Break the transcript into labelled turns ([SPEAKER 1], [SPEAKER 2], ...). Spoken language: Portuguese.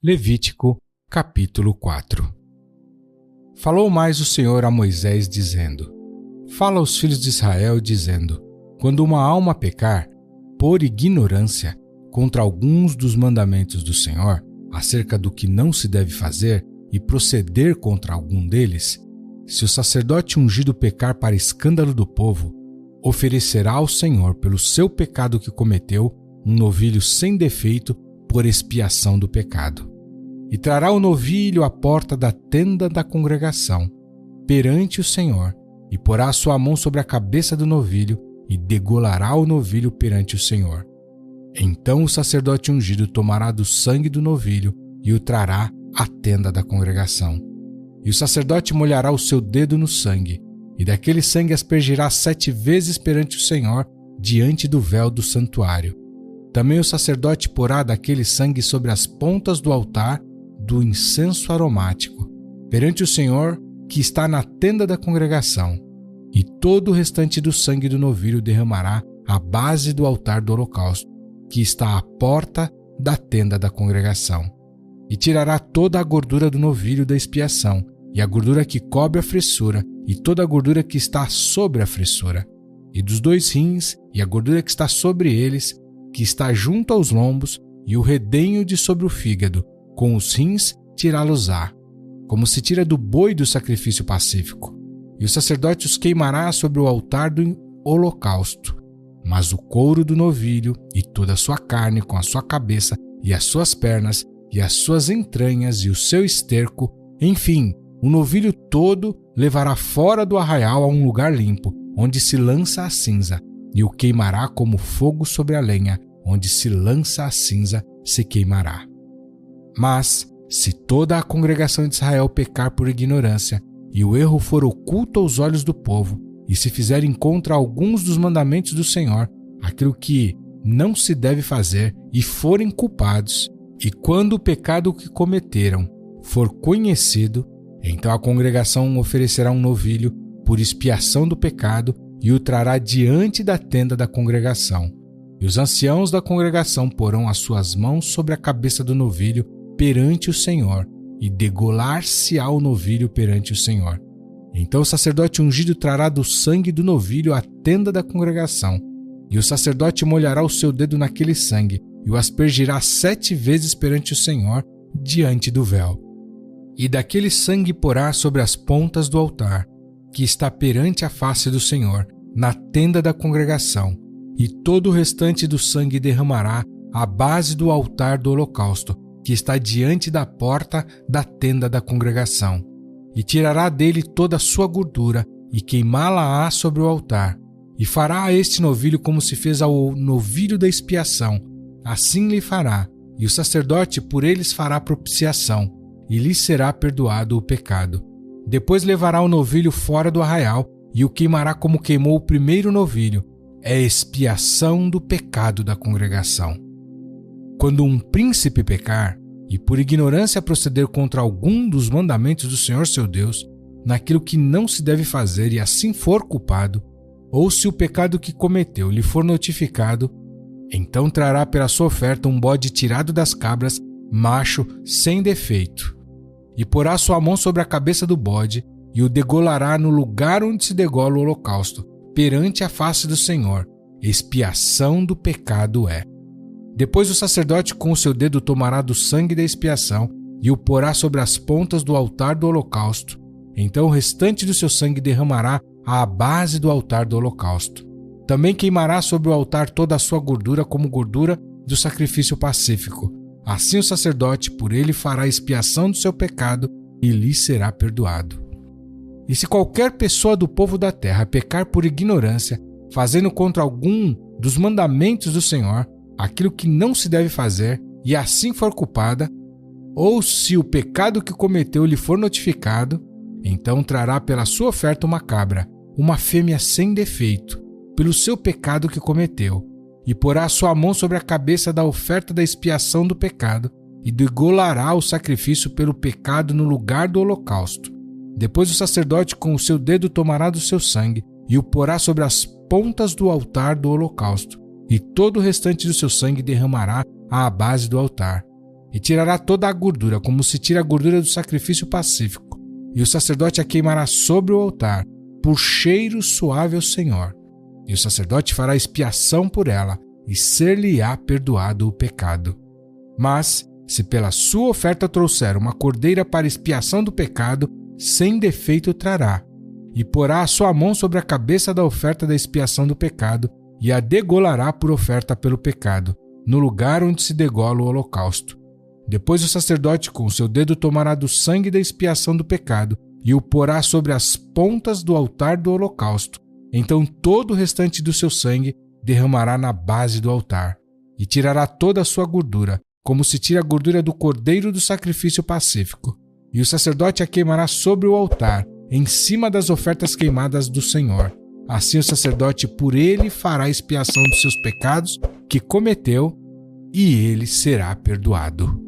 [SPEAKER 1] Levítico, capítulo 4. Falou mais o Senhor a Moisés, dizendo: Fala aos filhos de Israel, dizendo: Quando uma alma pecar, por ignorância, contra alguns dos mandamentos do Senhor, acerca do que não se deve fazer, e proceder contra algum deles, se o sacerdote ungido pecar para escândalo do povo, oferecerá ao Senhor pelo seu pecado que cometeu um novilho sem defeito por expiação do pecado. E trará o novilho à porta da tenda da congregação, perante o Senhor, e porá a sua mão sobre a cabeça do novilho, e degolará o novilho perante o Senhor. Então o sacerdote ungido tomará do sangue do novilho e o trará à tenda da congregação. E o sacerdote molhará o seu dedo no sangue, e daquele sangue aspergirá 7 vezes perante o Senhor, diante do véu do santuário. Também o sacerdote porá daquele sangue sobre as pontas do altar do incenso aromático, perante o Senhor que está na tenda da congregação, e todo o restante do sangue do novilho derramará à base do altar do holocausto, que está à porta da tenda da congregação. E tirará toda a gordura do novilho da expiação, e a gordura que cobre a fressura, e toda a gordura que está sobre a fressura, e dos 2 rins, e a gordura que está sobre eles, que está junto aos lombos, e o redenho de sobre o fígado, com os rins tirá-los-á, como se tira do boi do sacrifício pacífico. E o sacerdote os queimará sobre o altar do holocausto. Mas o couro do novilho, e toda a sua carne, com a sua cabeça, e as suas pernas, e as suas entranhas, e o seu esterco, enfim, o novilho todo levará fora do arraial a um lugar limpo, onde se lança a cinza, e o queimará como fogo sobre a lenha, onde se lança a cinza, se queimará. Mas, se toda a congregação de Israel pecar por ignorância, e o erro for oculto aos olhos do povo, e se fizerem contra alguns dos mandamentos do Senhor, aquilo que não se deve fazer, e forem culpados, e quando o pecado que cometeram for conhecido, então a congregação oferecerá um novilho por expiação do pecado e o trará diante da tenda da congregação. E os anciãos da congregação porão as suas mãos sobre a cabeça do novilho perante o Senhor, e degolar-se-á o novilho perante o Senhor. Então o sacerdote ungido trará do sangue do novilho à tenda da congregação, e o sacerdote molhará o seu dedo naquele sangue, e o aspergirá 7 vezes perante o Senhor, diante do véu. E daquele sangue porá sobre as pontas do altar, que está perante a face do Senhor, na tenda da congregação, e todo o restante do sangue derramará à base do altar do holocausto, que está diante da porta da tenda da congregação. E tirará dele toda a sua gordura, e queimá-la-á sobre o altar. E fará a este novilho como se fez ao novilho da expiação. Assim lhe fará, e o sacerdote por eles fará propiciação, e lhe será perdoado o pecado. Depois levará o novilho fora do arraial, e o queimará como queimou o primeiro novilho. É expiação do pecado da congregação. Quando um príncipe pecar, e por ignorância proceder contra algum dos mandamentos do Senhor seu Deus, naquilo que não se deve fazer, e assim for culpado, ou se o pecado que cometeu lhe for notificado, então trará pela sua oferta um bode tirado das cabras, macho, sem defeito, e porá sua mão sobre a cabeça do bode, e o degolará no lugar onde se degola o holocausto, perante a face do Senhor. Expiação do pecado é. Depois o sacerdote com o seu dedo tomará do sangue da expiação e o porá sobre as pontas do altar do holocausto. Então o restante do seu sangue derramará à base do altar do holocausto. Também queimará sobre o altar toda a sua gordura como gordura do sacrifício pacífico. Assim o sacerdote por ele fará expiação do seu pecado e lhe será perdoado. E se qualquer pessoa do povo da terra pecar por ignorância, fazendo contra algum dos mandamentos do Senhor, aquilo que não se deve fazer, e assim for culpada, ou se o pecado que cometeu lhe for notificado, então trará pela sua oferta uma cabra, uma fêmea sem defeito, pelo seu pecado que cometeu, e porá a sua mão sobre a cabeça da oferta da expiação do pecado, e degolará o sacrifício pelo pecado no lugar do holocausto. Depois o sacerdote com o seu dedo tomará do seu sangue, e o porá sobre as pontas do altar do holocausto, e todo o restante do seu sangue derramará à base do altar. e tirará toda a gordura, como se tira a gordura do sacrifício pacífico, e o sacerdote a queimará sobre o altar, por cheiro suave ao Senhor. E o sacerdote fará expiação por ela, e ser-lhe-á perdoado o pecado. Mas, se pela sua oferta trouxer uma cordeira para expiação do pecado, sem defeito trará, e porá a sua mão sobre a cabeça da oferta da expiação do pecado, e a degolará por oferta pelo pecado, no lugar onde se degola o holocausto. Depois o sacerdote com o seu dedo tomará do sangue da expiação do pecado, e o porá sobre as pontas do altar do holocausto. Então todo o restante do seu sangue derramará na base do altar, e tirará toda a sua gordura, como se tira a gordura do cordeiro do sacrifício pacífico. E o sacerdote a queimará sobre o altar, em cima das ofertas queimadas do Senhor. Assim o sacerdote por ele fará expiação dos seus pecados que cometeu, e ele será perdoado.